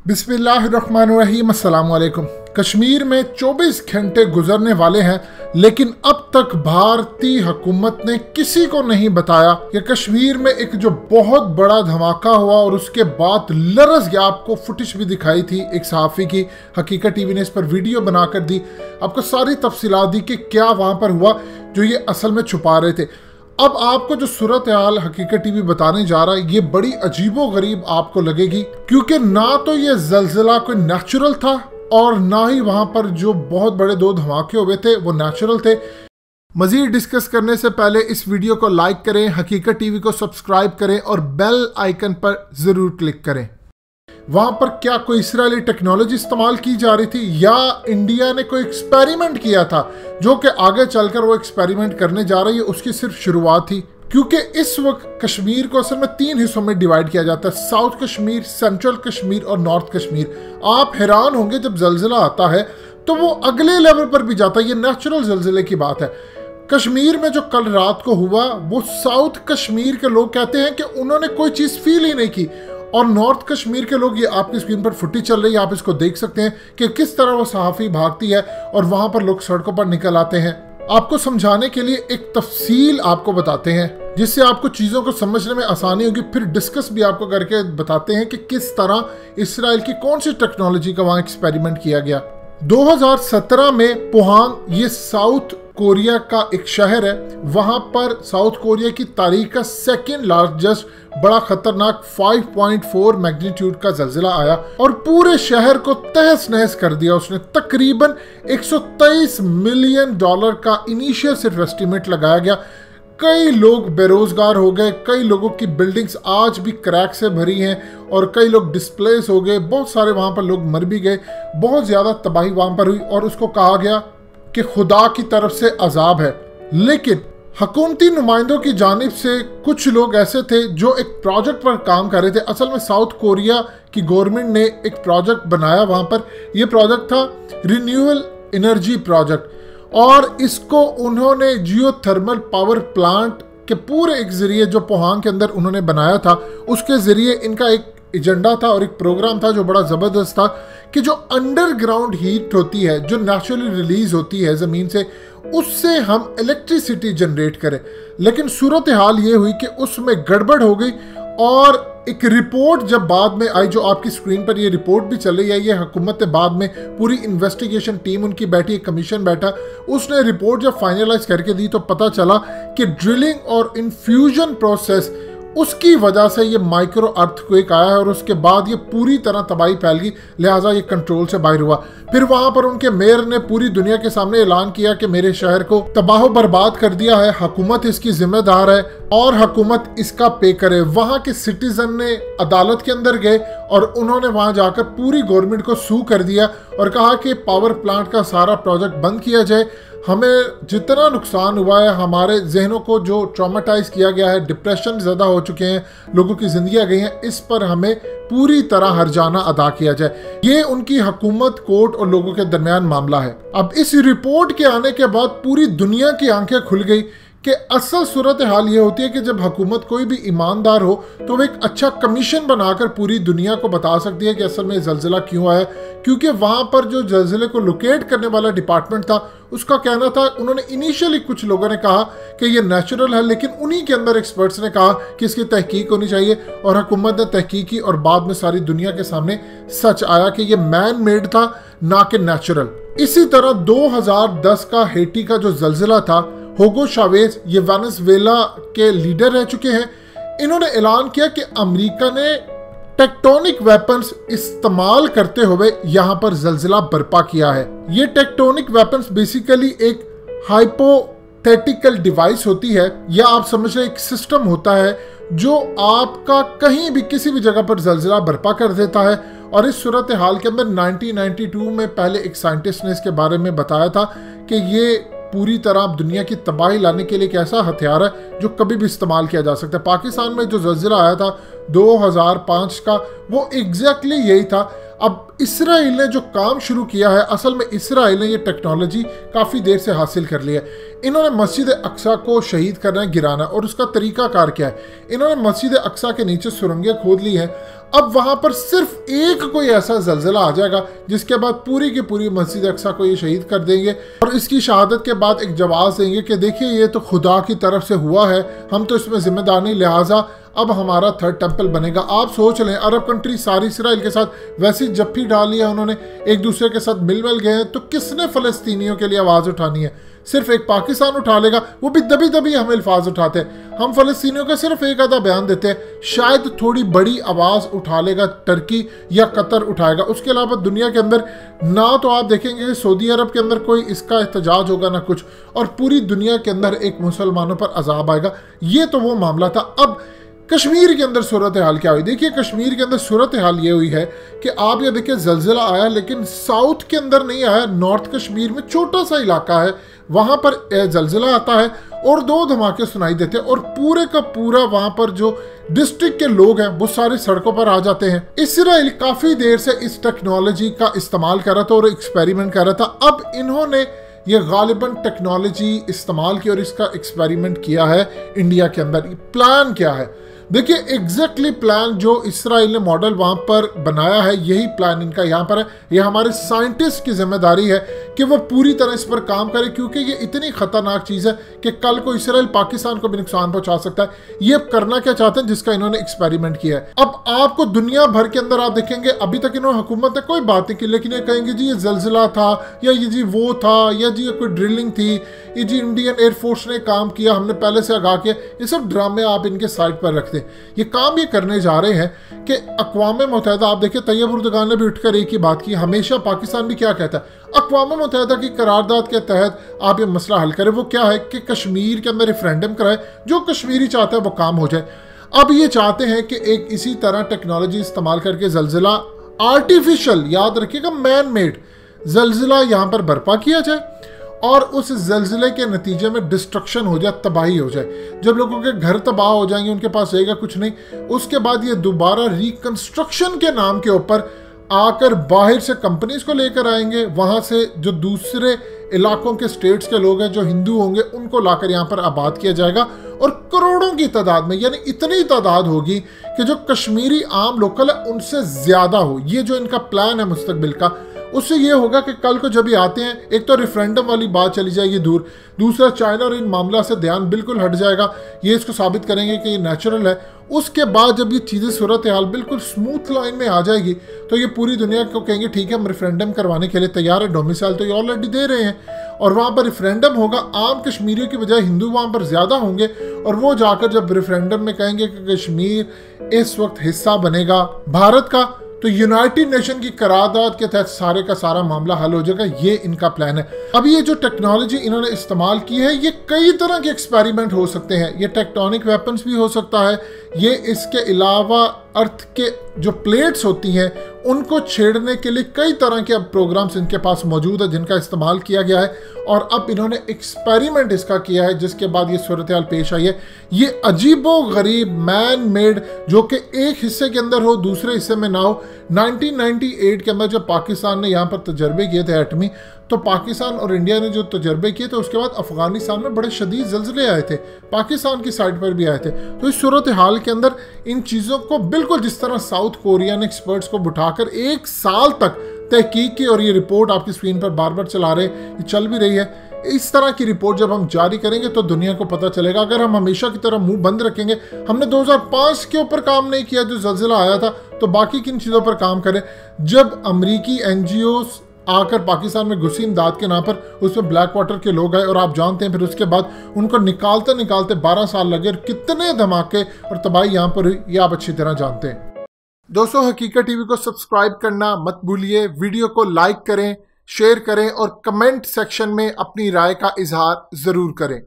बिस्मिल्लाहिर्रहमानिर्रहीम, अस्सलाम वालेकुम। कश्मीर में 24 घंटे गुजरने वाले हैं, लेकिन अब तक भारतीय हुकूमत ने किसी को नहीं बताया कि कश्मीर में एक जो बहुत बड़ा धमाका हुआ और उसके बाद लरज़ गया। आपको फुटेज भी दिखाई थी एक सहाफ़ी की, हकीकत टीवी ने इस पर वीडियो बनाकर दी, आपको सारी तफसीलात दी कि क्या वहाँ पर हुआ जो ये असल में छुपा रहे थे। अब आपको जो सूरत हाल हकीकत टीवी बताने जा रहा है ये बड़ी अजीबो गरीब आपको लगेगी, क्योंकि ना तो ये जलजिला कोई नेचुरल था और ना ही वहां पर जो बहुत बड़े दो धमाके हुए थे वो नेचुरल थे। मजीद डिस्कस करने से पहले इस वीडियो को लाइक करें, हकीकत टीवी को सब्सक्राइब करें और बेल आइकन पर जरूर क्लिक करें। वहां पर क्या कोई इस्राएली टेक्नोलॉजी इस्तेमाल की जा रही थी या इंडिया ने कोई एक्सपेरिमेंट किया था जो कि आगे चलकर वो एक्सपेरिमेंट करने जा रही है, उसकी सिर्फ शुरुआत थी। क्योंकि इस वक्त कश्मीर को असल में 3 हिस्सों में डिवाइड किया जाता है, साउथ कश्मीर, सेंट्रल कश्मीर और नॉर्थ कश्मीर। आप हैरान होंगे जब जलजिला आता है तो वो अगले लेवल पर भी जाता है, ये नेचुरल जलजिले की बात है। कश्मीर में जो कल रात को हुआ वो साउथ कश्मीर के लोग कहते हैं कि उन्होंने कोई चीज़ फील ही नहीं की, और नॉर्थ कश्मीर के लोग, ये आपकी स्क्रीन पर फुटेज चल रही है, आप इसको देख सकते हैं कि किस तरह वो सहाफ़ी भागती है और वहां पर लोग सड़कों पर निकल आते हैं। आपको समझाने के लिए एक तफसील आपको बताते हैं जिससे आपको चीज़ों को समझने में आसानी होगी, फिर डिस्कस भी आपको करके बताते हैं कि किस तरह इसराइल की कौन सी टेक्नोलॉजी का वहां एक्सपेरिमेंट किया गया। 2017 में पोहांग, ये साउथ कोरिया का एक शहर है, वहां पर साउथ कोरिया की तारीख का सेकेंड लार्जेस्ट बड़ा खतरनाक 5.4 मैग्नीट्यूड का जलजिला आया और पूरे शहर को तहस नहस कर दिया उसने। तकरीबन 123 मिलियन डॉलर का इनिशियल सिर्फ एस्टिमेट लगाया गया। कई लोग बेरोजगार हो गए, कई लोगों की बिल्डिंग्स आज भी क्रैक से भरी हैं और कई लोग डिस्प्लेस हो गए, बहुत सारे वहां पर लोग मर भी गए, बहुत ज्यादा तबाही वहां पर हुई और उसको कहा गया कि खुदा की तरफ से अजाब है। लेकिन हुकूमती नुमाइंदों की जानिब से कुछ लोग ऐसे थे जो एक प्रोजेक्ट पर काम कर रहे थे। असल में साउथ कोरिया की गवर्नमेंट ने एक प्रोजेक्ट बनाया वहां पर, यह प्रोजेक्ट था रिन्यूएबल एनर्जी प्रोजेक्ट, और इसको उन्होंने जियोथर्मल पावर प्लांट के पूरे एक जरिए जो पोहांग के अंदर उन्होंने बनाया था, उसके जरिए इनका एक एजेंडा था और एक प्रोग्राम था जो बड़ा ज़बरदस्त था कि जो अंडरग्राउंड हीट होती है, जो नेचुरली रिलीज होती है ज़मीन से, उससे हम इलेक्ट्रिसिटी जनरेट करें। लेकिन सूरत हाल ये हुई कि उसमें गड़बड़ हो गई और एक रिपोर्ट जब बाद में आई, जो आपकी स्क्रीन पर ये रिपोर्ट भी चल रही है, ये हुकूमत बाद में पूरी इन्वेस्टिगेशन टीम उनकी बैठी, एक कमीशन बैठा, उसने रिपोर्ट जब फाइनलाइज करके दी तो पता चला कि ड्रिलिंग और इन्फ्यूजन प्रोसेस, उसकी वजह से ये माइक्रो अर्थक्वेक आया है और उसके बाद ये पूरी तरह तबाही फैल गई, लिहाजा ये कंट्रोल से बाहर हुआ। फिर वहां पर उनके मेयर ने पूरी दुनिया के सामने ऐलान किया कि मेरे शहर को तबाह बर्बाद कर दिया है, हुकूमत इसकी जिम्मेदार है और हुकूमत इसका पे करे। वहां के सिटीजन ने अदालत के अंदर गए और उन्होंने वहां जाकर पूरी गवर्नमेंट को सू कर दिया और कहा कि पावर प्लांट का सारा प्रोजेक्ट बंद किया जाए। हमें जितना नुकसान हुआ है, हमारे जहनों को जो ट्रॉमेटाइज किया गया है, डिप्रेशन ज़्यादा हो चुके हैं, लोगों की जिंदगियां गई हैं, इस पर हमें पूरी तरह हर्जाना अदा किया जाए। ये उनकी हुकूमत, कोर्ट और लोगों के दरमियान मामला है। अब इस रिपोर्ट के आने के बाद पूरी दुनिया की आंखें खुल गई कि असल सूरत हाल ये होती है कि जब हुकूमत कोई भी ईमानदार हो तो वो एक अच्छा कमीशन बनाकर पूरी दुनिया को बता सकती है कि असल में जलजिला क्यों आया। क्योंकि वहां पर जो जलजिले को लोकेट करने वाला डिपार्टमेंट था, उसका कहना था, उन्होंने इनिशियली कुछ लोगों ने कहा कि ये नेचुरल है, लेकिन उन्हीं के अंदर एक्सपर्ट्स ने कहा कि इसकी तहकीक होनी चाहिए और हुकूमत ने तहकीक की और बाद में सारी दुनिया के सामने सच आया कि ये मैन मेड था, ना कि नेचुरल। इसी तरह 2010 का हेटी का जो जलजिला था, होगो चावेज, ये वेनेजुएला के लीडर रह चुके हैं, इन्होंने ऐलान किया कि अमेरिका ने टेक्टोनिक वेपन्स इस्तेमाल करते हुए यहां पर जलजिला बर्पा किया है। ये टेक्टोनिक वेपन्स बेसिकली एक हाइपोथेटिकल डिवाइस होती है, या आप समझ रहे एक सिस्टम होता है जो आपका कहीं भी किसी भी जगह पर जलजिला बर्पा कर देता है। और इस सूरत हाल के अंदर 1992 में पहले एक साइंटिस्ट ने इसके बारे में बताया था कि ये पूरी तरह दुनिया की तबाही लाने के लिए एक ऐसा हथियार है जो कभी भी इस्तेमाल किया जा सकता है। पाकिस्तान में जो जलजिला आया था 2005 का, वो एग्जैक्टली यही था। अब इसराइल ने जो काम शुरू किया है, असल में इसराइल ने ये टेक्नोलॉजी काफ़ी देर से हासिल कर ली है। इन्होंने मस्जिद अक्सा को शहीद करना है, गिराना, और उसका तरीकाकार क्या है, इन्होंने मस्जिद अक्सा के नीचे सुरंगें खोद ली हैं। अब वहां पर सिर्फ एक कोई ऐसा जलजिला आ जाएगा जिसके बाद पूरी की पूरी मस्जिद अक्सा को ये शहीद कर देंगे, और इसकी शहादत के बाद एक जवाब देंगे कि देखिए ये तो खुदा की तरफ से हुआ है, हम तो इसमें जिम्मेदार नहीं, लिहाजा अब हमारा थर्ड टेंपल बनेगा। आप सोच लें, अरब कंट्री सारी इसराइल के साथ वैसी जप्फी डाली है, उन्होंने एक दूसरे के साथ मिल गए हैं, तो किसने फ़लस्तीनियों के लिए आवाज़ उठानी है? सिर्फ एक पाकिस्तान उठा लेगा, वो भी दबी दबी हम अल्फाज उठाते हैं। हम फ़लस्तीनियों का सिर्फ एक आधा बयान देते हैं, शायद थोड़ी बड़ी आवाज़ उठा लेगा टर्की या कतर उठाएगा। उसके अलावा दुनिया के अंदर ना तो आप देखेंगे कि सऊदी अरब के अंदर कोई इसका एहतजाज होगा ना कुछ, और पूरी दुनिया के अंदर एक मुसलमानों पर अजाब आएगा। ये तो वो मामला था। अब कश्मीर के अंदर सूरत हाल क्या हुई? देखिए, कश्मीर के अंदर सूरत हाल ये हुई है कि आप ये देखिए, जलजिला आया लेकिन साउथ के अंदर नहीं आया। नॉर्थ कश्मीर में छोटा सा इलाका है, वहां पर जलजिला आता है और 2 धमाके सुनाई देते हैं, और पूरे का पूरा वहां पर जो डिस्ट्रिक्ट के लोग हैं वो सारे सड़कों पर आ जाते हैं। इसराइल काफी देर से इस टेक्नोलॉजी का इस्तेमाल कर रहा था और एक्सपेरिमेंट कर रहा था। अब इन्होंने ये गालिबन टेक्नोलॉजी इस्तेमाल की और इसका एक्सपेरिमेंट किया है इंडिया के अंदर। प्लान क्या है? देखिए, एग्जैक्टली प्लान जो इसराइल ने मॉडल वहां पर बनाया है, यही प्लान इनका यहाँ पर है। यह हमारे साइंटिस्ट की जिम्मेदारी है कि वो पूरी तरह इस पर काम करें, क्योंकि ये इतनी खतरनाक चीज़ है कि कल को इसराइल पाकिस्तान को भी नुकसान पहुंचा सकता है। ये करना क्या चाहते हैं जिसका इन्होंने एक्सपेरिमेंट किया है। अब आपको दुनिया भर के अंदर आप देखेंगे, अभी तक इन्होंने हुकूमत ने कोई बात नहीं की, लेकिन ये कहेंगे जी ये जलजिला था, या ये जी वो था, या जी ये कोई ड्रिलिंग थी, ये जी इंडियन एयरफोर्स ने काम किया, हमने पहले से आगाह किया। ये सब ड्रामे आप इनके साइड पर रखते। ये काम ये करने जा रहे हैं कि अक़वाम मुत्तहिदा, आप देखिए तैयब उर्दगान ने भी उठकर एक ही बात की, हमेशा पाकिस्तान भी क्या कहता है, अक़वाम मुत्तहिदा की करारदाद के तहत आप ये मसला हल करें। वो क्या है कि कश्मीर के अंदर रेफरेंडम कराए, जो कश्मीरी चाहता है वो काम हो जाए। अब ये चाहते हैं कि एक इसी तरह टेक्नोलॉजी इस्तेमाल करके जलजिला आर्टिफिशियल, याद रखिएगा मैन मेड जलजिला यहाँ पर बर्पा किया जाए, और उस जलजिले के नतीजे में डिस्ट्रक्शन हो जाए, तबाही हो जाए। जब लोगों के घर तबाह हो जाएंगे, उनके पास रहेगा कुछ नहीं, उसके बाद ये दोबारा रिकंस्ट्रक्शन के नाम के ऊपर आकर बाहर से कंपनीज को लेकर आएंगे, वहाँ से जो दूसरे इलाकों के स्टेट्स के लोग हैं जो हिंदू होंगे उनको लाकर यहाँ पर आबाद किया जाएगा, और करोड़ों की तादाद में, यानी इतनी तादाद होगी कि जो कश्मीरी आम लोकल है उनसे ज़्यादा हो। ये जो इनका प्लान है मुस्तकबिल का, उससे ये होगा कि कल को जब ये आते हैं, एक तो रेफरेंडम वाली बात चली जाएगी दूर, दूसरा चाइना और इन मामला से ध्यान बिल्कुल हट जाएगा, ये इसको साबित करेंगे कि ये नेचुरल है। उसके बाद जब ये चीज़ें सूरत हाल बिल्कुल स्मूथ लाइन में आ जाएगी, तो ये पूरी दुनिया को कहेंगे ठीक है, हम रेफरेंडम करवाने के लिए तैयार है, डोमिसाइल तो ये ऑलरेडी दे रहे हैं, और वहाँ पर रेफरेंडम होगा, आम कश्मीरियों की बजाय हिंदू वहाँ पर ज़्यादा होंगे, और वो जाकर जब रेफरेंडम में कहेंगे कि कश्मीर इस वक्त हिस्सा बनेगा भारत का, तो यूनाइटेड नेशन की करारदाद के तहत सारे का सारा मामला हल हो जाएगा। ये इनका प्लान है। अब ये जो टेक्नोलॉजी इन्होंने इस्तेमाल की है, ये कई तरह के एक्सपेरिमेंट हो सकते हैं। ये टेक्टोनिक वेपन्स भी हो सकता है, ये इसके अलावा अर्थ के जो प्लेट्स होती हैं उनको छेड़ने के लिए कई तरह के अब प्रोग्राम्स इनके पास मौजूद है जिनका इस्तेमाल किया गया है, और अब इन्होंने एक्सपेरिमेंट इसका किया है जिसके बाद ये सूरत हाल पेश आई है। ये अजीबो गरीब मैन मेड, जो कि एक हिस्से के अंदर हो दूसरे हिस्से में ना हो। 1998 के अंदर जब पाकिस्तान ने यहाँ पर तजर्बे किए थे एटमी, तो पाकिस्तान और इंडिया ने जो तजर्बे किए थे उसके बाद अफगानिस्तान में बड़े शदीद ज़लज़ले आए थे, पाकिस्तान की साइड पर भी आए थे। तो इस सूरत हाल के अंदर इन चीज़ों को बिल्कुल जिस तरह साउथ कोरियन एक्सपर्ट्स को बिठाकर 1 साल तक तहकीक की, और ये रिपोर्ट आपकी स्क्रीन पर बार बार चला रहे, ये चल भी रही है, इस तरह की रिपोर्ट जब हम जारी करेंगे तो दुनिया को पता चलेगा। अगर हम हमेशा की तरह मुंह बंद रखेंगे, हमने 2005 के ऊपर काम नहीं किया जो ज़लज़ला आया था, तो बाकी किन चीज़ों पर काम करें? जब अमरीकी NGOs आकर पाकिस्तान में घुसी इमदाद के नाम पर, उसमें ब्लैक वाटर के लोग आए, और आप जानते हैं फिर उसके बाद उनको निकालते निकालते 12 साल लगे, और कितने धमाके और तबाही यहाँ पर हुई, ये आप अच्छी तरह जानते हैं। दोस्तों, हकीकत टीवी को सब्सक्राइब करना मत भूलिए, वीडियो को लाइक करें, शेयर करें, और कमेंट सेक्शन में अपनी राय का इजहार ज़रूर करें।